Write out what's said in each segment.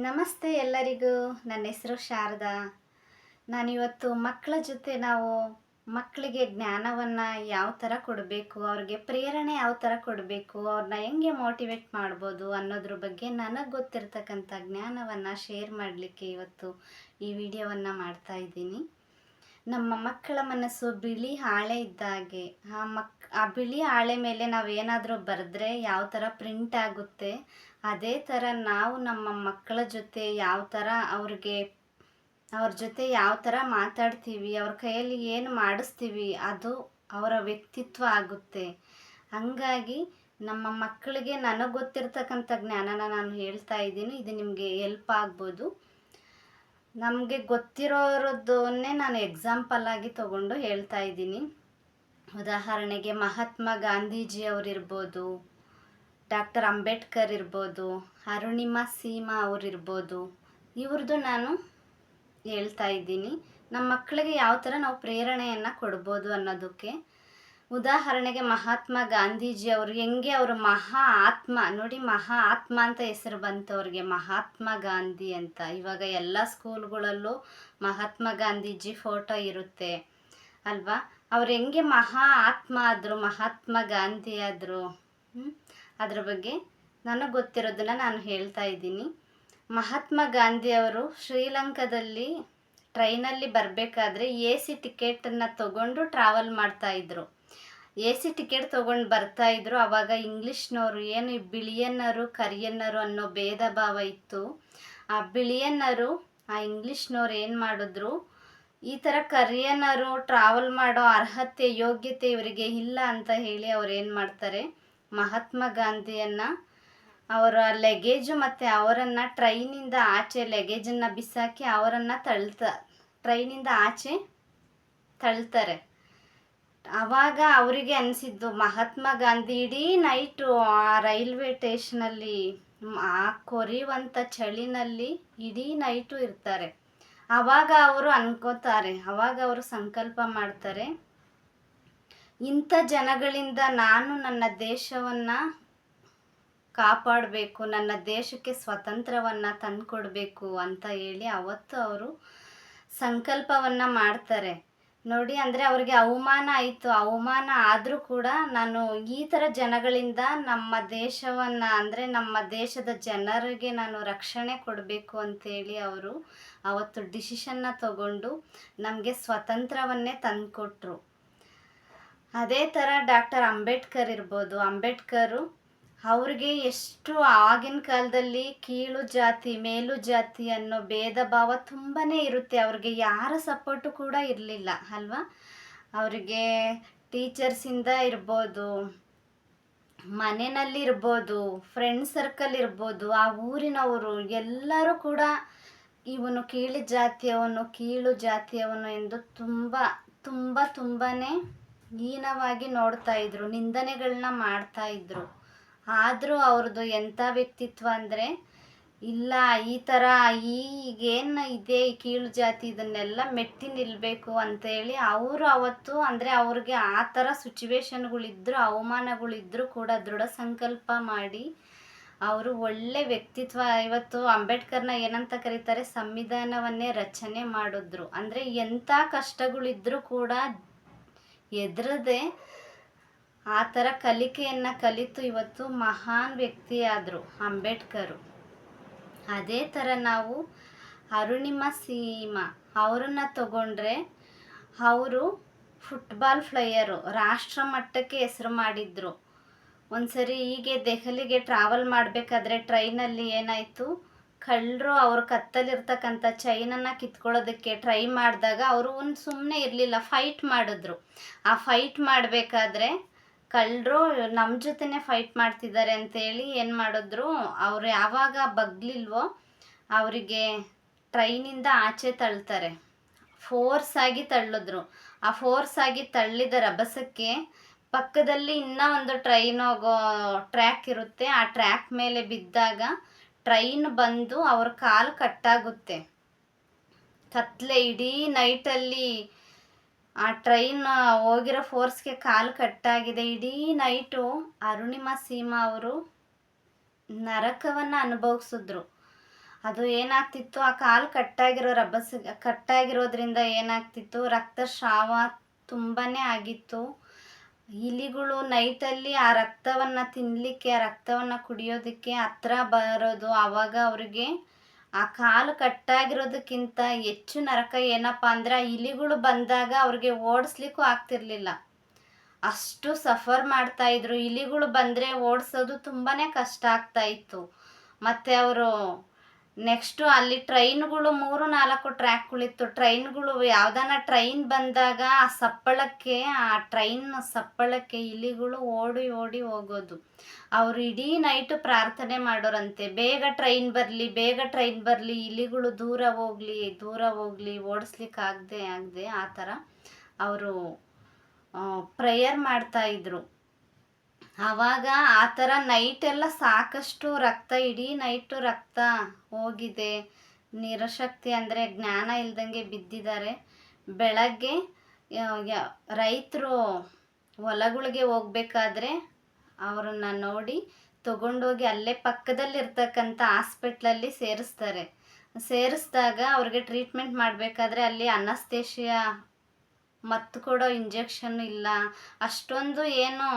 ನಮಸ್ತೆ ಎಲ್ಲರಿಗೂ. ನನ್ನ ಹೆಸರು ಶಾರದಾ. ನಾನಿವತ್ತು ಮಕ್ಕಳ ಜೊತೆ ಮಕ್ಕಳಿಗೆ ಜ್ಞಾನವನ್ನು ಯಾವ ಥರ ಕೊಡಬೇಕು, ಅವ್ರಿಗೆ ಪ್ರೇರಣೆ ಯಾವ ಥರ ಕೊಡಬೇಕು, ಅವ್ರನ್ನ ಹೆಂಗೆ ಮೋಟಿವೇಟ್ ಮಾಡ್ಬೋದು ಅನ್ನೋದ್ರ ಬಗ್ಗೆ ನನಗೆ ಗೊತ್ತಿರ್ತಕ್ಕಂಥ ಜ್ಞಾನವನ್ನು ಶೇರ್ ಮಾಡಲಿಕ್ಕೆ ಇವತ್ತು ಈ ವಿಡಿಯೋವನ್ನು ಮಾಡ್ತಾ ಇದ್ದೀನಿ. ನಮ್ಮ ಮಕ್ಕಳ ಮನಸ್ಸು ಬಿಳಿ ಹಾಳೆ ಇದ್ದಾಗೆ. ಆ ಬಿಳಿ ಹಾಳೆ ಮೇಲೆ ನಾವೇನಾದರೂ ಬರೆದ್ರೆ ಯಾವ ಥರ ಪ್ರಿಂಟ್ ಆಗುತ್ತೆ, ಅದೇ ಥರ ನಾವು ನಮ್ಮ ಮಕ್ಕಳ ಜೊತೆ ಯಾವ ಥರ ಅವ್ರ ಜೊತೆ ಯಾವ ಥರ ಮಾತಾಡ್ತೀವಿ, ಅವ್ರ ಕೈಯಲ್ಲಿ ಏನು ಮಾಡಿಸ್ತೀವಿ, ಅದು ಅವರ ವ್ಯಕ್ತಿತ್ವ ಆಗುತ್ತೆ. ಹಾಗಾಗಿ ನಮ್ಮ ಮಕ್ಕಳಿಗೆ ನನಗೆ ಗೊತ್ತಿರ್ತಕ್ಕಂಥ ಜ್ಞಾನನ ನಾನು ಹೇಳ್ತಾ ಇದ್ದೀನಿ. ಇದು ನಿಮಗೆ ಹೆಲ್ಪ್ ಆಗ್ಬೋದು. ನಮಗೆ ಗೊತ್ತಿರೋರದ್ದನ್ನೇ ನಾನು ಎಕ್ಸಾಂಪಲ್ ಆಗಿ ತಗೊಂಡು ಹೇಳ್ತಾ ಇದ್ದೀನಿ. ಉದಾಹರಣೆಗೆ ಮಹಾತ್ಮ ಗಾಂಧೀಜಿ ಅವರಿರ್ಬೋದು, ಡಾಕ್ಟರ್ ಅಂಬೇಡ್ಕರ್ ಇರ್ಬೋದು, ಅರುಣಿಮಾ ಸೀಮಾ ಅವರಿರ್ಬೋದು. ಇವ್ರದ್ದು ನಾನು ಹೇಳ್ತಾ ಇದ್ದೀನಿ. ನಮ್ಮ ಮಕ್ಕಳಿಗೆ ಯಾವ ಥರ ನಾವು ಪ್ರೇರಣೆಯನ್ನು ಕೊಡ್ಬೋದು ಅನ್ನೋದಕ್ಕೆ. ಉದಾಹರಣೆಗೆ ಮಹಾತ್ಮ ಗಾಂಧೀಜಿ ಅವರು ಹೆಂಗೆ ಅವರು ಮಹಾ ಆತ್ಮ, ನೋಡಿ ಮಹಾ ಆತ್ಮ ಅಂತ ಹೆಸರು ಬಂತು ಅವ್ರಿಗೆ, ಮಹಾತ್ಮ ಗಾಂಧಿ ಅಂತ. ಇವಾಗ ಎಲ್ಲ ಸ್ಕೂಲ್ಗಳಲ್ಲೂ ಮಹಾತ್ಮ ಗಾಂಧೀಜಿ ಫೋಟೋ ಇರುತ್ತೆ ಅಲ್ವಾ. ಅವ್ರು ಹೆಂಗೆ ಮಹಾ ಆತ್ಮ ಆದರು, ಮಹಾತ್ಮ ಗಾಂಧಿ ಆದರು, ಅದ್ರ ಬಗ್ಗೆ ನನಗೆ ಗೊತ್ತಿರೋದನ್ನು ನಾನು ಹೇಳ್ತಾ ಇದ್ದೀನಿ. ಮಹಾತ್ಮ ಗಾಂಧಿ ಅವರು ಶ್ರೀಲಂಕಾದಲ್ಲಿ ಟ್ರೈನಲ್ಲಿ ಬರಬೇಕಾದ್ರೆ AC ಟಿಕೆಟನ್ನು ತೊಗೊಂಡು ಟ್ರಾವೆಲ್ ಮಾಡ್ತಾಯಿದ್ರು. AC ಟಿಕೆಟ್ ತೊಗೊಂಡು ಬರ್ತಾಯಿದ್ರು. ಆವಾಗ ಇಂಗ್ಲೀಷ್ನವರು ಏನು ಬಿಳಿಯನ್ನರು ಕರಿಯನ್ನರು ಅನ್ನೋ ಭೇದ ಭಾವ ಇತ್ತು. ಆ ಬಿಳಿಯನ್ನರು, ಆ ಇಂಗ್ಲೀಷ್ನವ್ರು ಏನು ಮಾಡಿದ್ರು, ಈ ಥರ ಕರಿಯನ್ನರು ಟ್ರಾವೆಲ್ ಮಾಡೋ ಅರ್ಹತೆ ಯೋಗ್ಯತೆ ಇವರಿಗೆ ಇಲ್ಲ ಅಂತ ಹೇಳಿ ಅವ್ರು ಏನು ಮಾಡ್ತಾರೆ, ಮಹಾತ್ಮ ಗಾಂಧಿಯನ್ನು ಅವರ ಲಗೇಜು ಮತ್ತು ಅವರನ್ನು ಟ್ರೈನಿಂದ ಆಚೆ ಲಗೇಜನ್ನು ಬಿಸಾಕಿ ಅವರನ್ನು ಟ್ರೈನಿಂದ ಆಚೆ ತಳ್ತಾರೆ. ಆವಾಗ ಅವರಿಗೆ ಅನಿಸಿದ್ದು, ಮಹಾತ್ಮ ಗಾಂಧಿ ಇಡೀ ನೈಟು ಆ ರೈಲ್ವೆ ಸ್ಟೇಷನಲ್ಲಿ ಆ ಕೊರಿಯುವಂಥ ಚಳಿನಲ್ಲಿ ಇಡೀ ನೈಟು ಇರ್ತಾರೆ. ಆವಾಗ ಅವರು ಅನ್ಕೋತಾರೆ, ಆವಾಗ ಅವರು ಸಂಕಲ್ಪ ಮಾಡ್ತಾರೆ, ಇಂಥ ಜನಗಳಿಂದ ನಾನು ನನ್ನ ದೇಶವನ್ನು ಕಾಪಾಡಬೇಕು, ನನ್ನ ದೇಶಕ್ಕೆ ಸ್ವಾತಂತ್ರ್ಯವನ್ನು ತಂದುಕೊಡ್ಬೇಕು ಅಂತ ಹೇಳಿ ಅವತ್ತು ಅವರು ಸಂಕಲ್ಪವನ್ನು ಮಾಡ್ತಾರೆ. ನೋಡಿ, ಅಂದರೆ ಅವ್ರಿಗೆ ಅವಮಾನ ಆಯಿತು. ಅವಮಾನ ಆದರೂ ಕೂಡ ನಾನು ಈ ಥರ ಜನಗಳಿಂದ ನಮ್ಮ ದೇಶವನ್ನು, ಅಂದರೆ ನಮ್ಮ ದೇಶದ ಜನರಿಗೆ ನಾನು ರಕ್ಷಣೆ ಕೊಡಬೇಕು ಅಂತೇಳಿ ಅವರು ಅವತ್ತು ಡಿಸಿಷನ್ನ ತಗೊಂಡು ನಮಗೆ ಸ್ವಾತಂತ್ರ್ಯವನ್ನೇ ತಂದುಕೊಟ್ರು. ಅದೇ ಥರ ಡಾಕ್ಟರ್ ಅಂಬೇಡ್ಕರ್ ಇರ್ಬೋದು. ಅಂಬೇಡ್ಕರು ಅವ್ರಿಗೆ ಎಷ್ಟು ಆಗಿನ ಕಾಲದಲ್ಲಿ ಕೀಳು ಜಾತಿ ಮೇಲು ಜಾತಿ ಅನ್ನೋ ಭೇದ ಭಾವ ತುಂಬಾ ಇರುತ್ತೆ. ಅವ್ರಿಗೆ ಯಾರ ಸಪೋರ್ಟು ಕೂಡ ಇರಲಿಲ್ಲ ಅಲ್ವಾ. ಅವರಿಗೆ ಟೀಚರ್ಸಿಂದ ಇರ್ಬೋದು, ಮನೆಯಲ್ಲಿ ಇರ್ಬೋದು, ಫ್ರೆಂಡ್ ಸರ್ಕಲ್ ಇರ್ಬೋದು, ಆ ಊರಿನವರು ಎಲ್ಲರೂ ಕೂಡ ಇವನು ಕೀಳು ಜಾತಿಯವನು ಎಂದು ತುಂಬಾ ಹೀನವಾಗಿ ನೋಡ್ತಾ ಇದ್ರು, ನಿಂದನೆಗಳನ್ನ ಮಾಡ್ತಾ ಇದ್ರು. ಆದರೂ ಅವ್ರದ್ದು ಎಂಥ ವ್ಯಕ್ತಿತ್ವ ಅಂದರೆ, ಇಲ್ಲ ಈ ಥರ ಈಗೇನು ಇದೆ ಈ ಕೀಳು ಜಾತಿ ಇದನ್ನೆಲ್ಲ ಮೆಟ್ಟಿ ನಿಲ್ಲಬೇಕು ಅಂತೇಳಿ ಅವರು ಅವತ್ತು, ಅಂದರೆ ಅವ್ರಿಗೆ ಆ ಥರ ಸಿಚುವೇಶನ್ಗಳಿದ್ದರೂ ಅವಮಾನಗಳಿದ್ದರೂ ಕೂಡ ದೃಢ ಸಂಕಲ್ಪ ಮಾಡಿ ಅವರು ಒಳ್ಳೆ ವ್ಯಕ್ತಿತ್ವ. ಇವತ್ತು ಅಂಬೇಡ್ಕರ್ನ ಏನಂತ ಕರೀತಾರೆ, ಸಂವಿಧಾನವನ್ನೇ ರಚನೆ ಮಾಡಿದ್ರು. ಅಂದರೆ ಎಂಥ ಕಷ್ಟಗಳಿದ್ದರೂ ಕೂಡ ಎದುರದೆ ಆ ಥರ ಕಲಿಕೆಯನ್ನು ಕಲಿತು ಇವತ್ತು ಮಹಾನ್ ವ್ಯಕ್ತಿಯಾದರು ಅಂಬೇಡ್ಕರು. ಅದೇ ಥರ ನಾವು ಅರುಣಿಮಾ ಸೀಮಾ ಅವರನ್ನು ತಗೊಂಡ್ರೆ, ಅವರು ಫುಟ್ಬಾಲ್ ಪ್ಲೇಯರು, ರಾಷ್ಟ್ರ ಮಟ್ಟಕ್ಕೆ ಹೆಸರು ಮಾಡಿದ್ರು. ಒಂದ್ಸರಿ ಹೀಗೆ ದೆಹಲಿಗೆ ಟ್ರಾವೆಲ್ ಮಾಡಬೇಕಾದ್ರೆ ಟ್ರೈನಲ್ಲಿ ಏನಾಯಿತು, ಕಳ್ಳರು ಅವ್ರ ಕತ್ತಲಿರ್ತಕ್ಕಂಥ ಚೈನನ್ನು ಕಿತ್ಕೊಳ್ಳೋದಕ್ಕೆ ಟ್ರೈ ಮಾಡಿದಾಗ ಅವರು ಸುಮ್ಮನೆ ಇರಲಿಲ್ಲ, ಫೈಟ್ ಮಾಡಿದ್ರು. ಆ ಫೈಟ್ ಮಾಡಬೇಕಾದ್ರೆ ಕಳ್ಳರು ನಮ್ಮ ಜೊತೆನೇ ಫೈಟ್ ಮಾಡ್ತಿದ್ದಾರೆ ಅಂತೇಳಿ ಏನು ಮಾಡಿದ್ರು, ಅವ್ರು ಯಾವಾಗ ಬಗ್ಲಿಲ್ವೋ ಅವರಿಗೆ ಟ್ರೈನಿಂದ ಆಚೆ ತಳ್ತಾರೆ. ಫೋರ್ಸ್ ಆಗಿ ತಳ್ಳಿದ್ರು. ಆ ಫೋರ್ಸ್ ಆಗಿ ತಳ್ಳಿದ ರಭಸಕ್ಕೆ ಪಕ್ಕದಲ್ಲಿ ಇನ್ನೂ ಒಂದು ಟ್ರೈನ್ ಹೋಗೋ ಟ್ರ್ಯಾಕ್ ಇರುತ್ತೆ. ಆ ಟ್ರ್ಯಾಕ್ ಮೇಲೆ ಬಿದ್ದಾಗ ಟ್ರೈನ್ ಬಂದು ಅವ್ರ ಕಾಲು ಕಟ್ಟಾಗುತ್ತೆ. ಕತ್ಲೆ ಇಡೀ ನೈಟಲ್ಲಿ ಆ ಟ್ರೈನ್ ಹೋಗಿರೋ ಫೋರ್ಸ್ಗೆ ಕಾಲು ಕಟ್ಟಾಗಿದೆ. ಇಡೀ ನೈಟು ಅರುಣಿಮಾ ಸೀಮಾ ಅವರು ನರಕವನ್ನು ಅನುಭವಿಸಿದ್ರು. ಅದು ಏನಾಗ್ತಿತ್ತು, ಆ ಕಾಲು ಕಟ್ಟಾಗಿರೋ ಕಟ್ಟಾಗಿರೋದ್ರಿಂದ ಏನಾಗ್ತಿತ್ತು, ರಕ್ತಸ್ರಾವ ತುಂಬಾ ಆಗಿತ್ತು. ಇಲಿಗಳು ನೈಟಲ್ಲಿ ಆ ರಕ್ತವನ್ನು ತಿನ್ನಲಿಕ್ಕೆ, ಆ ರಕ್ತವನ್ನು ಕುಡಿಯೋದಕ್ಕೆ ಹತ್ರ ಬರೋದು. ಆವಾಗ ಅವ್ರಿಗೆ ಆ ಕಾಲು ಕಟ್ಟಾಗಿರೋದಕ್ಕಿಂತ ಹೆಚ್ಚು ನರಕ ಏನಪ್ಪ ಅಂದರೆ, ಆ ಇಲಿಗಳು ಬಂದಾಗ ಅವ್ರಿಗೆ ಓಡಿಸ್ಲಿಕ್ಕೂ ಆಗ್ತಿರ್ಲಿಲ್ಲ. ಅಷ್ಟು ಸಫರ್ ಮಾಡ್ತಾಯಿದ್ರು. ಇಲಿಗಳು ಬಂದರೆ ಓಡಿಸೋದು ತುಂಬಾ ಕಷ್ಟ ಆಗ್ತಾಯಿತ್ತು. ಮತ್ತು ಅವರು ನೆಕ್ಸ್ಟು ಅಲ್ಲಿ ಟ್ರೈನ್ಗಳು 3-4 ಟ್ರ್ಯಾಕ್ಗಳಿತ್ತು. ಟ್ರೈನ್ಗಳು ಯಾವ್ದಾನ ಟ್ರೈನ್ ಬಂದಾಗ ಆ ಟ್ರೈನ್ ಸಪ್ಪಳಕ್ಕೆ ಇಲಿಗಳು ಓಡಿ ಓಡಿ ಹೋಗೋದು. ಅವರು ಇಡೀ ನೈಟು ಪ್ರಾರ್ಥನೆ ಮಾಡೋರಂತೆ, ಬೇಗ ಟ್ರೈನ್ ಬರಲಿ, ಬೇಗ ಟ್ರೈನ್ ಬರಲಿ, ಇಲಿಗಳು ದೂರ ಹೋಗಲಿ ಓಡಿಸ್ಲಿಕ್ಕೆ ಆಗದೆ ಆ ಥರ ಅವರು ಪ್ರೇಯರ್ ಮಾಡ್ತಾಯಿದ್ರು. ಆವಾಗ ಆ ಥರ ನೈಟೆಲ್ಲ ಸಾಕಷ್ಟು ರಕ್ತ, ಇಡೀ ನೈಟು ರಕ್ತ ಹೋಗಿದೆ. ನಿರಶಕ್ತಿ ಅಂದರೆ ಜ್ಞಾನ ಇಲ್ದಂಗೆ ಬಿದ್ದಿದ್ದಾರೆ. ಬೆಳಗ್ಗೆ ರೈತರು ಹೊಲಗಳಿಗೆ ಹೋಗ್ಬೇಕಾದ್ರೆ ಅವರನ್ನು ನೋಡಿ ತಗೊಂಡೋಗಿ ಅಲ್ಲೇ ಪಕ್ಕದಲ್ಲಿರ್ತಕ್ಕಂಥ ಹಾಸ್ಪಿಟ್ಲಲ್ಲಿ ಸೇರಿಸಿದಾಗ ಅವ್ರಿಗೆ ಟ್ರೀಟ್ಮೆಂಟ್ ಮಾಡಬೇಕಾದ್ರೆ ಅಲ್ಲಿ ಅನಸ್ತೇಷಿಯಾ ಮತ್ತು ಕೊಡೋ ಇಂಜೆಕ್ಷನ್ ಇಲ್ಲ, ಅಷ್ಟೊಂದು ಏನು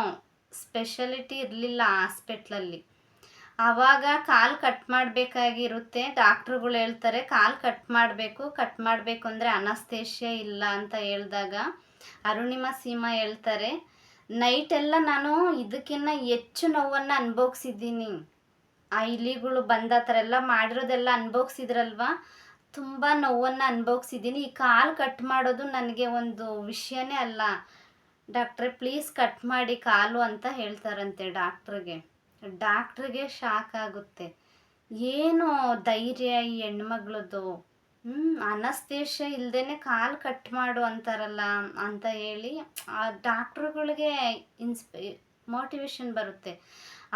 ಸ್ಪೆಷಾಲಿಟಿ ಇರಲಿಲ್ಲ ಹಾಸ್ಪಿಟ್ಲಲ್ಲಿ. ಆವಾಗ ಕಾಲು ಕಟ್ ಮಾಡಬೇಕಾಗಿರುತ್ತೆ. ಡಾಕ್ಟ್ರುಗಳು ಹೇಳ್ತಾರೆ ಕಾಲು ಕಟ್ ಮಾಡಬೇಕು ಅಂದರೆ ಅನಸ್ತೇಷಿಯಾ ಇಲ್ಲ ಅಂತ ಹೇಳಿದಾಗ ಅರುಣಿಮಾ ಸೀಮಾ ಹೇಳ್ತಾರೆ, ನೈಟೆಲ್ಲ ನಾನು ಇದಕ್ಕಿಂತ ಹೆಚ್ಚು ನೋವನ್ನು ಅನುಭವಿಸಿದ್ದೀನಿ. ಆ ಇಲಿಗಳು ಬಂದ ಆ ಥರ ಎಲ್ಲ ಮಾಡಿರೋದೆಲ್ಲ ಅನುಭವಿಸಿದ್ರಲ್ವ, ತುಂಬ ನೋವನ್ನು ಅನುಭವಿಸಿದ್ದೀನಿ. ಈ ಕಾಲು ಕಟ್ ಮಾಡೋದು ನನಗೆ ಒಂದು ವಿಷಯನೇ ಅಲ್ಲ ಡಾಕ್ಟ್ರೆ, ಪ್ಲೀಸ್ ಕಟ್ ಮಾಡಿ ಕಾಲು ಅಂತ ಹೇಳ್ತಾರಂತೆ ಡಾಕ್ಟ್ರಿಗೆ ಶಾಕ್ ಆಗುತ್ತೆ. ಏನು ಧೈರ್ಯ ಈ ಹೆಣ್ಮಗಳದ್ದು, ಅನಸ್ತೇಷಿಯಾ ಇಲ್ಲದೇ ಕಾಲು ಕಟ್ ಮಾಡು ಅಂತಾರಲ್ಲ ಅಂತ ಹೇಳಿ ಆ ಡಾಕ್ಟ್ರುಗಳಿಗೆ ಮೋಟಿವೇಶನ್ ಬರುತ್ತೆ.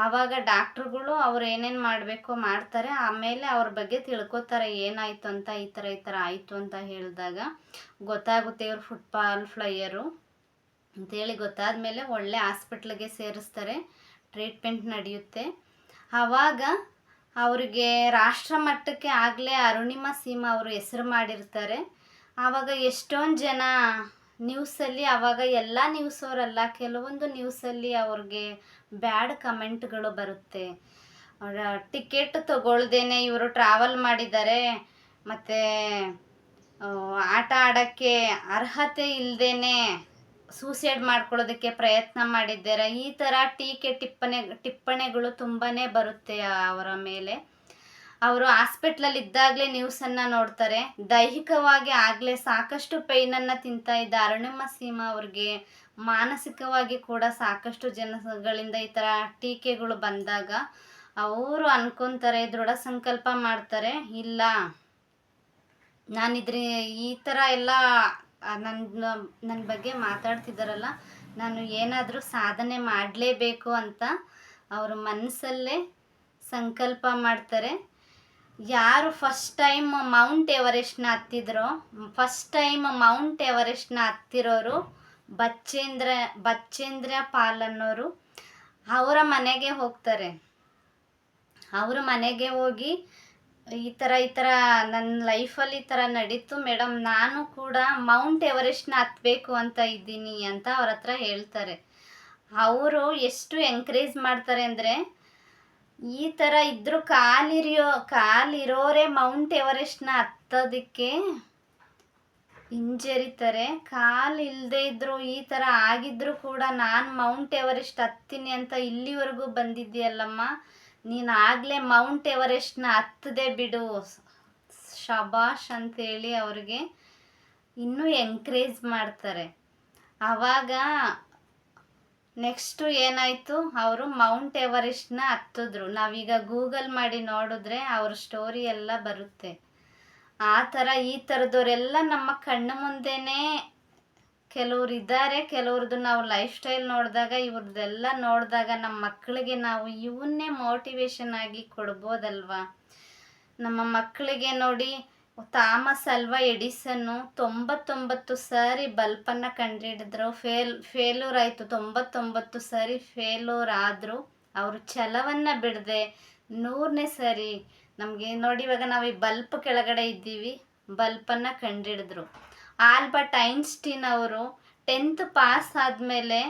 ಆವಾಗ ಡಾಕ್ಟ್ರುಗಳು ಅವ್ರು ಏನೇನು ಮಾಡಬೇಕೋ ಮಾಡ್ತಾರೆ. ಆಮೇಲೆ ಅವ್ರ ಬಗ್ಗೆ ತಿಳ್ಕೊತಾರೆ ಏನಾಯಿತು ಅಂತ. ಈ ಥರ ಆಯಿತು ಅಂತ ಹೇಳಿದಾಗ ಗೊತ್ತಾಗುತ್ತೆ ಇವ್ರು ಫುಟ್ಬಾಲ್ ಪ್ಲೇಯರು ಅಂತೇಳಿ. ಗೊತ್ತಾದಮೇಲೆ ಒಳ್ಳೆ ಹಾಸ್ಪಿಟ್ಲಿಗೆ ಸೇರಿಸ್ತಾರೆ, ಟ್ರೀಟ್ಮೆಂಟ್ ನಡೆಯುತ್ತೆ. ಆವಾಗ ಅವ್ರಿಗೆ ರಾಷ್ಟ್ರ ಮಟ್ಟಕ್ಕೆ ಆಗಲೇ ಅರುಣಿಮಾ ಸೀಮಾ ಅವರು ಹೆಸರು ಮಾಡಿರ್ತಾರೆ. ಆವಾಗ ಎಷ್ಟೊಂದು ಜನ ನ್ಯೂಸಲ್ಲಿ, ಆವಾಗ ಎಲ್ಲ ನ್ಯೂಸವರಲ್ಲ, ಕೆಲವೊಂದು ನ್ಯೂಸಲ್ಲಿ ಅವ್ರಿಗೆ ಬ್ಯಾಡ್ ಕಮೆಂಟ್ಗಳು ಬರುತ್ತೆ. ಟಿಕೆಟ್ ತಗೊಳ್ದೇನೆ ಇವರು ಟ್ರಾವೆಲ್ ಮಾಡಿದ್ದಾರೆ, ಮತ್ತು ಆಟ ಆಡೋಕ್ಕೆ ಅರ್ಹತೆ ಇಲ್ಲದೇ ಸೂಸೈಡ್ ಮಾಡ್ಕೊಳ್ಳೋದಕ್ಕೆ ಪ್ರಯತ್ನ ಮಾಡಿದ್ದಾರೆ. ಈ ಥರ ಟಿಪ್ಪಣಿಗಳು ತುಂಬಾ ಬರುತ್ತೆ ಅವರ ಮೇಲೆ. ಅವರು ಹಾಸ್ಪಿಟ್ಲಲ್ಲಿ ಇದ್ದಾಗಲೇ ನ್ಯೂಸನ್ನು ನೋಡ್ತಾರೆ. ದೈಹಿಕವಾಗಿ ಆಗಲೇ ಸಾಕಷ್ಟು ಪೈನನ್ನು ತಿಂತಾ ಇದ್ದ ಅರುಣಿಮಾ ಸೀಮಾ ಅವ್ರಿಗೆ ಮಾನಸಿಕವಾಗಿ ಕೂಡ ಸಾಕಷ್ಟು ಜನಗಳಿಂದ ಈ ಥರ ಟೀಕೆಗಳು ಬಂದಾಗ ಅವರು ಅನ್ಕೊತಾರೆ, ದೃಢ ಸಂಕಲ್ಪ ಮಾಡ್ತಾರೆ, ಇಲ್ಲ ನಾನಿದ್ರೆ ಈ ಥರ ಎಲ್ಲ ನನ್ನ ಬಗ್ಗೆ ಮಾತಾಡ್ತಿದ್ದಾರಲ್ಲ, ನಾನು ಏನಾದರೂ ಸಾಧನೆ ಮಾಡಲೇಬೇಕು ಅಂತ ಅವರು ಮನಸ್ಸಲ್ಲೇ ಸಂಕಲ್ಪ ಮಾಡ್ತಾರೆ. ಯಾರು ಫಸ್ಟ್ ಟೈಮ್ ಮೌಂಟ್ ಎವರೆಸ್ಟ್ನ ಹತ್ತಿರೋರು ಬಚೇಂದ್ರ ಪಾಲ್ ಅನ್ನೋರು ಅವರ ಮನೆಗೆ ಹೋಗ್ತಾರೆ. ಅವ್ರ ಮನೆಗೆ ಹೋಗಿ ಈ ಥರ ನನ್ನ ಲೈಫಲ್ಲಿ ಈ ಥರ ನಡೀತು ಮೇಡಮ್, ನಾನು ಕೂಡ ಮೌಂಟ್ ಎವರೆಸ್ಟ್ನ ಹತ್ತಬೇಕು ಅಂತ ಇದ್ದೀನಿ ಅಂತ ಅವ್ರ ಹತ್ರ ಹೇಳ್ತಾರೆ. ಅವರು ಎಷ್ಟು ಎಂಕರೇಜ್ ಮಾಡ್ತಾರೆ ಅಂದರೆ, ಈ ಥರ ಇದ್ದರೂ ಕಾಲಿರೋರೇ ಮೌಂಟ್ ಎವರೆಸ್ಟ್ನ ಹತ್ತೋದಕ್ಕೆ ಹಿಂಜರಿತಾರೆ. ಕಾಲು ಇಲ್ಲದೆ ಇದ್ದರೂ ಈ ಥರ ಆಗಿದ್ರೂ ಕೂಡ ನಾನು ಮೌಂಟ್ ಎವರೆಸ್ಟ್ ಹತ್ತೀನಿ ಅಂತ ಇಲ್ಲಿವರೆಗೂ ಬಂದಿದ್ದೀಯಲ್ಲಮ್ಮ, ನೀನು ಆಗಲೇ ಮೌಂಟ್ ಎವರೆಸ್ಟ್ನ ಹತ್ತದೇ ಬಿಡು, ಶಬಾಷ್ ಅಂತೇಳಿ ಅವ್ರಿಗೆ ಇನ್ನೂ ಎಂಕರೇಜ್ ಮಾಡ್ತಾರೆ. ಆವಾಗ ನೆಕ್ಸ್ಟು ಏನಾಯಿತು, ಅವರು ಮೌಂಟ್ ಎವರೆಸ್ಟ್ನ ಹತ್ತಿದ್ರು. ನಾವೀಗ ಗೂಗಲ್ ಮಾಡಿ ನೋಡಿದ್ರೆ ಅವ್ರ ಸ್ಟೋರಿ ಎಲ್ಲ ಬರುತ್ತೆ. ಆ ಥರ ಈ ಥರದವರೆಲ್ಲ ನಮ್ಮ ಕಣ್ಣು ಮುಂದೆನೇ ಕೆಲವ್ರು ಇದ್ದಾರೆ. ಕೆಲವ್ರದ್ದು ನಾವು ಲೈಫ್ ಸ್ಟೈಲ್ ನೋಡಿದಾಗ, ಇವ್ರದ್ದೆಲ್ಲ ನೋಡಿದಾಗ ನಮ್ಮ ಮಕ್ಕಳಿಗೆ ನಾವು ಇವನ್ನೇ ಮೋಟಿವೇಶನ್ ಆಗಿ ಕೊಡ್ಬೋದಲ್ವಾ. ನಮ್ಮ ಮಕ್ಕಳಿಗೆ ನೋಡಿ, ಥಾಮಸ್ ಅಲ್ವಾ ಎಡಿಸನ್ನು 99 ಸಾರಿ ಬಲ್ಪನ್ನು ಕಂಡುಹಿಡಿದ್ರು, ಫೇಲ್ಯೂರ್ ಆಯಿತು. 99 ಸಾರಿ ಫೇಲ್ಯೂರ್ ಆದರೂ ಅವರು ಛಲವನ್ನು ಬಿಡದೆ 100ನೇ ಸಾರಿ ನಮಗೆ ನೋಡಿ, ಇವಾಗ ನಾವು ಈ ಬಲ್ಪ್ ಕೆಳಗಡೆ ಇದ್ದೀವಿ, ಬಲ್ಪನ್ನು ಕಂಡಿಡಿದ್ರು. ಆಲ್ಬರ್ಟ್ ಐನ್ಸ್ಟೀನ್ ಅವರು 10th ಪಾಸ್ ಆದಮೇಲೆ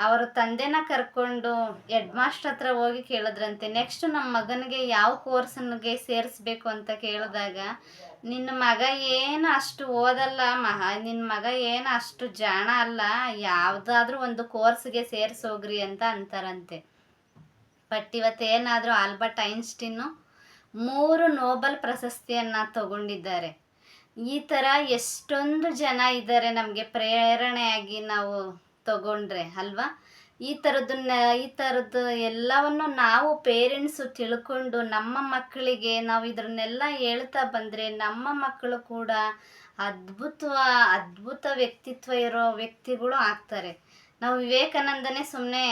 ಅವರ ತಂದೆನ ಕರ್ಕೊಂಡು ಹೆಡ್ ಮಾಸ್ಟರ್ ಹತ್ರ ಹೋಗಿ ಕೇಳಿದ್ರಂತೆ, ನೆಕ್ಸ್ಟ್ ನಮ್ಮ ಮಗನಿಗೆ ಯಾವ ಕೋರ್ಸ್ನಿಗೆ ಸೇರಿಸ್ಬೇಕು ಅಂತ ಕೇಳಿದಾಗ, ನಿನ್ನ ಮಗ ಏನು ಅಷ್ಟು ಓದಲ್ಲ, ನಿನ್ನ ಮಗ ಏನು ಅಷ್ಟು ಜಾಣ ಅಲ್ಲ, ಯಾವುದಾದ್ರೂ ಒಂದು ಕೋರ್ಸ್ಗೆ ಸೇರಿಸೋಗ್ರಿ ಅಂತ ಅಂತಾರಂತೆ. ಬಟ್ ಇವತ್ತೇನಾದರೂ ಆಲ್ಬರ್ಟ್ ಐನ್ಸ್ಟೀನು 3 ನೋಬೆಲ್ ಪ್ರಶಸ್ತಿಯನ್ನು ತಗೊಂಡಿದ್ದಾರೆ. ಈ ಥರ ಎಷ್ಟೊಂದು ಜನ ಇದ್ದಾರೆ ನಮಗೆ ಪ್ರೇರಣೆಯಾಗಿ ನಾವು ತಗೊಂಡ್ರೆ ಅಲ್ವಾ. ಈ ಥರದ್ದು ಎಲ್ಲವನ್ನು ನಾವು ಪೇರೆಂಟ್ಸು ತಿಳ್ಕೊಂಡು ನಮ್ಮ ಮಕ್ಕಳಿಗೆ ನಾವು ಇದನ್ನೆಲ್ಲ ಹೇಳ್ತಾ ಬಂದರೆ ನಮ್ಮ ಮಕ್ಕಳು ಕೂಡ ಅದ್ಭುತ ವ್ಯಕ್ತಿತ್ವ ಇರೋ ವ್ಯಕ್ತಿಗಳು ಆಗ್ತಾರೆ. ನಾವು ವಿವೇಕಾನಂದನೇ ಸುಮ್ಮನೆ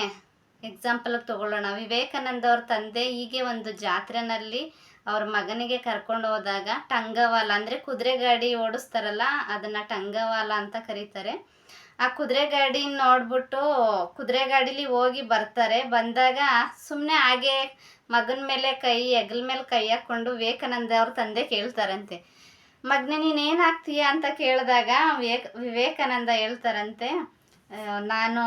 ಎಕ್ಸಾಂಪಲ್ಗೆ ತಗೊಳ್ಳೋಣ. ವಿವೇಕಾನಂದ ಅವ್ರ ತಂದೆ ಹೀಗೆ ಒಂದು ಜಾತ್ರೆನಲ್ಲಿ ಅವ್ರ ಮಗನಿಗೆ ಕರ್ಕೊಂಡು ಹೋದಾಗ ಟಂಗವಾಲ ಅಂದರೆ ಕುದುರೆ ಗಾಡಿ ಓಡಿಸ್ತಾರಲ್ಲ, ಅದನ್ನು ಟಂಗವಾಲ ಅಂತ ಕರೀತಾರೆ. ಆ ಕುದುರೆ ಗಾಡಿ ನೋಡ್ಬಿಟ್ಟು ಕುದುರೆ ಗಾಡೀಲಿ ಹೋಗಿ ಬರ್ತಾರೆ. ಬಂದಾಗ ಸುಮ್ಮನೆ ಹಾಗೆ ಮಗನ ಮೇಲೆ ಹೆಗಲ ಮೇಲೆ ಕೈ ಹಾಕ್ಕೊಂಡು ವಿವೇಕಾನಂದ ಅವ್ರ ತಂದೆ ಕೇಳ್ತಾರಂತೆ, ಮಗನೇ ನೀನೇನಾಗ್ತೀಯ ಅಂತ ಕೇಳಿದಾಗ ವಿವೇಕಾನಂದ ಹೇಳ್ತಾರಂತೆ, ನಾನು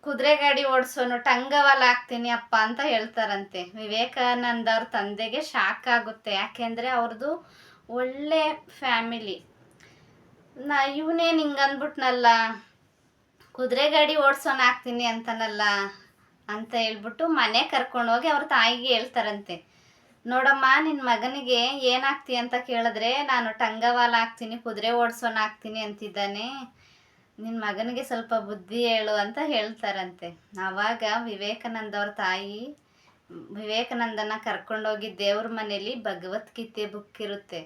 ಕುದುರೆ ಗಾಡಿ ಓಡಿಸೋನು ಟಂಗವಾಲ ಆಗ್ತೀನಿ ಅಪ್ಪ ಅಂತ ಹೇಳ್ತಾರಂತೆ. ವಿವೇಕಾನಂದ ಅವ್ರ ತಂದೆಗೆ ಶಾಕ್ ಆಗುತ್ತೆ. ಯಾಕೆಂದರೆ ಅವ್ರದ್ದು ಒಳ್ಳೆ ಫ್ಯಾಮಿಲಿ. ಇವನೇನು ಹಿಂಗೆ ಅಂದ್ಬಿಟ್ನಲ್ಲ, ಕುದುರೆ ಗಾಡಿ ಓಡಿಸೋನು ಆಗ್ತೀನಿ ಅಂತನಲ್ಲ ಅಂತ ಹೇಳ್ಬಿಟ್ಟು ಮನೆ ಕರ್ಕೊಂಡೋಗಿ ಅವ್ರ ತಾಯಿಗೆ ಹೇಳ್ತಾರಂತೆ, ನೋಡಮ್ಮ ನಿನ್ನ ಮಗನಿಗೆ ಏನಾಗ್ತೀಯ ಅಂತ ಕೇಳಿದ್ರೆ ನಾನು ಟಂಗವಾಲ ಆಗ್ತೀನಿ, ಕುದುರೆ ಓಡಿಸೋನು ಆಗ್ತೀನಿ ಅಂತಿದ್ದಾನೆ, ನಿನ್ನ ಮಗನಿಗೆ ಸ್ವಲ್ಪ ಬುದ್ಧಿ ಹೇಳು ಅಂತ ಹೇಳ್ತಾರಂತೆ. ಆವಾಗ ವಿವೇಕಾನಂದ ಅವ್ರ ತಾಯಿ ವಿವೇಕಾನಂದನ ಕರ್ಕೊಂಡೋಗಿ ದೇವ್ರ ಮನೇಲಿ ಭಗವದ್ಗೀತೆ ಬುಕ್ ಇರುತ್ತೆ,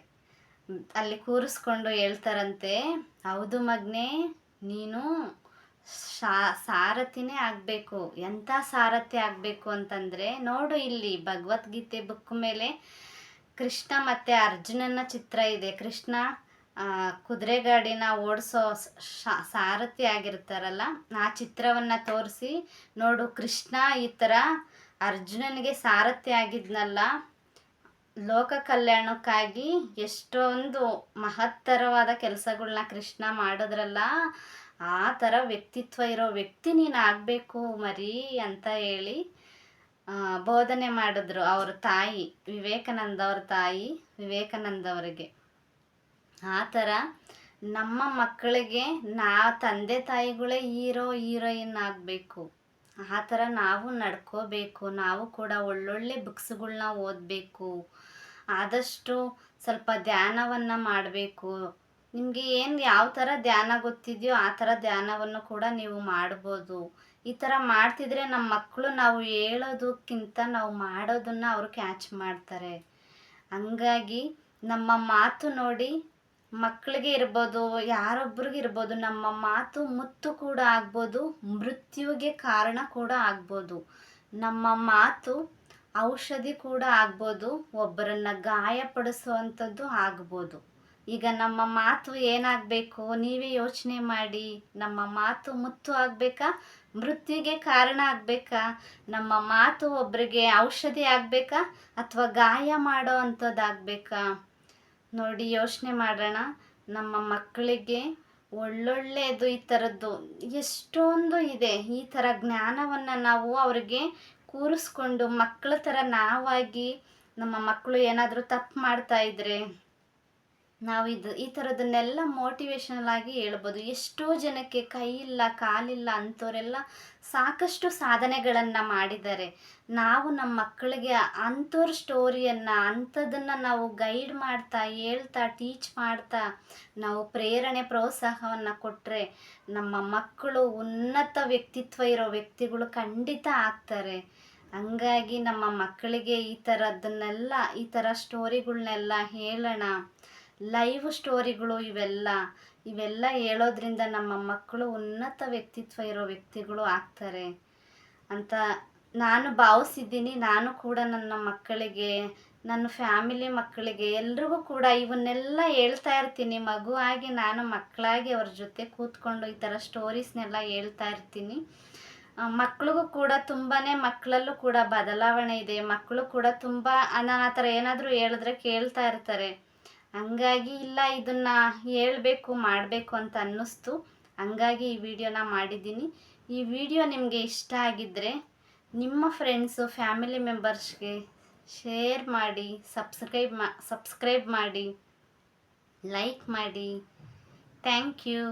ಅಲ್ಲಿ ಕೂರಿಸ್ಕೊಂಡು ಹೇಳ್ತಾರಂತೆ, ಹೌದು ಮಗನೇ, ನೀನು ಸಾರಥಿನೇ ಆಗಬೇಕು. ಎಂಥ ಸಾರಥಿ ಆಗಬೇಕು ಅಂತಂದರೆ, ನೋಡು ಇಲ್ಲಿ ಭಗವದ್ಗೀತೆ ಬುಕ್ ಮೇಲೆ ಕೃಷ್ಣ ಮತ್ತು ಅರ್ಜುನನ ಚಿತ್ರ ಇದೆ. ಕೃಷ್ಣ ಕುದುರೆ ಗಾಡಿನ ಓಡಿಸೋ ಸಾರಥಿ ಆಗಿರ್ತಾರಲ್ಲ, ಆ ಚಿತ್ರವನ್ನು ತೋರಿಸಿ, ನೋಡು ಕೃಷ್ಣ ಈ ಥರ ಅರ್ಜುನನಿಗೆ ಸಾರಥಿ ಆಗಿದ್ನಲ್ಲ, ಲೋಕ ಕಲ್ಯಾಣಕ್ಕಾಗಿ ಎಷ್ಟೊಂದು ಮಹತ್ತರವಾದ ಕೆಲಸಗಳನ್ನ ಕೃಷ್ಣ ಮಾಡೋದ್ರಲ್ಲ, ಆ ಥರ ವ್ಯಕ್ತಿತ್ವ ಇರೋ ವ್ಯಕ್ತಿ ನೀನು ಆಗಬೇಕು ಮರಿ ಅಂತ ಹೇಳಿ ಬೋಧನೆ ಮಾಡಿದ್ರು ಅವ್ರ ತಾಯಿ, ವಿವೇಕಾನಂದ ಅವ್ರ ತಾಯಿ ವಿವೇಕಾನಂದ ಅವರಿಗೆ. ಆ ಥರ ನಮ್ಮ ಮಕ್ಕಳಿಗೆ ತಂದೆ ತಾಯಿಗಳೇ ಹೀರೋಯಿನ್ ಆಗಬೇಕು. ಆ ಥರ ನಾವು ನಡ್ಕೋಬೇಕು. ನಾವು ಕೂಡ ಒಳ್ಳೊಳ್ಳೆ ಬುಕ್ಸ್ಗಳ್ನ ಓದಬೇಕು. ಆದಷ್ಟು ಸ್ವಲ್ಪ ಧ್ಯಾನವನ್ನು ಮಾಡಬೇಕು. ನಿಮಗೆ ಯಾವ ಥರ ಧ್ಯಾನ ಗೊತ್ತಿದೆಯೋ ಆ ಥರ ಧ್ಯಾನವನ್ನು ಕೂಡ ನೀವು ಮಾಡ್ಬೋದು. ಈ ಥರ ಮಾಡ್ತಿದ್ರೆ ನಮ್ಮ ಮಕ್ಕಳು ನಾವು ಹೇಳೋದಕ್ಕಿಂತ ನಾವು ಮಾಡೋದನ್ನು ಅವರು ಕ್ಯಾಚ್ ಮಾಡ್ತಾರೆ. ಹಂಗಾಗಿ ನಮ್ಮ ಮಾತು ನೋಡಿ ಮಕ್ಕಳಿಗೆ ಇರ್ಬೋದು, ಯಾರೊಬ್ರಿಗೆ ಇರ್ಬೋದು, ನಮ್ಮ ಮಾತು ಮುತ್ತು ಕೂಡ ಆಗ್ಬೋದು, ಮೃತ್ಯುವಿಗೆ ಕಾರಣ ಕೂಡ ಆಗ್ಬೋದು. ನಮ್ಮ ಮಾತು ಔಷಧಿ ಕೂಡ ಆಗ್ಬೋದು, ಒಬ್ಬರನ್ನು ಗಾಯಪಡಿಸುವಂಥದ್ದು ಆಗ್ಬೋದು. ಈಗ ನಮ್ಮ ಮಾತು ಏನಾಗಬೇಕು ನೀವೇ ಯೋಚನೆ ಮಾಡಿ. ನಮ್ಮ ಮಾತು ಮುತ್ತು ಆಗಬೇಕಾ, ಮೃತ್ಯುವಿಗೆ ಕಾರಣ ಆಗಬೇಕಾ? ನಮ್ಮ ಮಾತು ಒಬ್ಬರಿಗೆ ಔಷಧಿ ಆಗಬೇಕಾ ಅಥವಾ ಗಾಯ ಮಾಡೋ ಅಂಥದ್ದಾಗಬೇಕಾ? ನೋಡಿ ಯೋಚನೆ ಮಾಡೋಣ. ನಮ್ಮ ಮಕ್ಕಳಿಗೆ ಒಳ್ಳೊಳ್ಳೆಯದು ಈ ಥರದ್ದು ಎಷ್ಟೊಂದು ಇದೆ. ಈ ಥರ ಜ್ಞಾನವನ್ನು ನಾವು ಅವರಿಗೆ ಕೂರಿಸ್ಕೊಂಡು ಮಕ್ಕಳ ಥರ ನಾವಾಗಿ, ನಮ್ಮ ಮಕ್ಕಳು ಏನಾದರೂ ತಪ್ಪು ಮಾಡ್ತಾ ಇದ್ದರೆ ನಾವು ಈ ಥರದನ್ನೆಲ್ಲ ಮೋಟಿವೇಶನಲ್ ಆಗಿ ಹೇಳ್ಬೋದು. ಎಷ್ಟೋ ಜನಕ್ಕೆ ಕೈ ಇಲ್ಲ ಕಾಲಿಲ್ಲ ಅಂಥವರೆಲ್ಲ ಸಾಕಷ್ಟು ಸಾಧನೆಗಳನ್ನು ಮಾಡಿದ್ದಾರೆ. ನಾವು ನಮ್ಮ ಮಕ್ಕಳಿಗೆ ಅಂಥವ್ರ ಸ್ಟೋರಿಯನ್ನು ಅಂಥದ್ದನ್ನು ನಾವು ಗೈಡ್ ಮಾಡ್ತಾ ಹೇಳ್ತಾ ಟೀಚ್ ಮಾಡ್ತಾ ನಾವು ಪ್ರೋತ್ಸಾಹವನ್ನು ಕೊಟ್ಟರೆ ನಮ್ಮ ಮಕ್ಕಳು ಉನ್ನತ ವ್ಯಕ್ತಿತ್ವ ಇರೋ ವ್ಯಕ್ತಿಗಳು ಖಂಡಿತ ಆಗ್ತಾರೆ. ಹಂಗಾಗಿ ನಮ್ಮ ಮಕ್ಕಳಿಗೆ ಈ ಥರ ಸ್ಟೋರಿಗಳನ್ನೆಲ್ಲ ಹೇಳೋಣ. ಲೈವ್ ಸ್ಟೋರಿಗಳು ಇವೆಲ್ಲ ಹೇಳೋದ್ರಿಂದ ನಮ್ಮ ಮಕ್ಕಳು ಉನ್ನತ ವ್ಯಕ್ತಿತ್ವ ಇರೋ ವ್ಯಕ್ತಿಗಳು ಆಗ್ತಾರೆ ಅಂತ ನಾನು ಭಾವಿಸಿದ್ದೀನಿ. ನಾನು ಕೂಡ ನನ್ನ ಮಕ್ಕಳಿಗೆ, ನನ್ನ ಫ್ಯಾಮಿಲಿ ಮಕ್ಕಳಿಗೆ ಎಲ್ರಿಗೂ ಕೂಡ ಇವನ್ನೆಲ್ಲ ಹೇಳ್ತಾ ಇರ್ತೀನಿ. ಮಗುವಾಗಿ ನಾನು ಮಕ್ಕಳಾಗಿ ಅವ್ರ ಜೊತೆ ಕೂತ್ಕೊಂಡು ಈ ಥರ ಸ್ಟೋರೀಸ್ನೆಲ್ಲ ಹೇಳ್ತಾ ಇರ್ತೀನಿ. ಮಕ್ಳಿಗೂ ಕೂಡ ತುಂಬಾ ಮಕ್ಕಳಲ್ಲೂ ಕೂಡ ಬದಲಾವಣೆ ಇದೆ. ಮಕ್ಕಳು ಕೂಡ ತುಂಬ ನಾನು ಆ ಥರ ಏನಾದರೂ ಹೇಳಿದ್ರೆ ಕೇಳ್ತಾ ಇರ್ತಾರೆ. ಹಂಗಾಗಿ ಇಲ್ಲ ಇದನ್ನು ಹೇಳ್ಬೇಕು ಮಾಡಬೇಕು ಅಂತ ಅನ್ನಿಸ್ತು. ಹಂಗಾಗಿ ಈ ವಿಡಿಯೋನ ಮಾಡಿದ್ದೀನಿ. ಈ ವಿಡಿಯೋ ನಿಮಗೆ ಇಷ್ಟ ಆಗಿದ್ದರೆ ನಿಮ್ಮ ಫ್ರೆಂಡ್ಸು ಫ್ಯಾಮಿಲಿ ಮೆಂಬರ್ಸ್ಗೆ ಶೇರ್ ಮಾಡಿ, ಸಬ್ಸ್ಕ್ರೈಬ್ ಮಾಡಿ, ಲೈಕ್ ಮಾಡಿ. Thank you.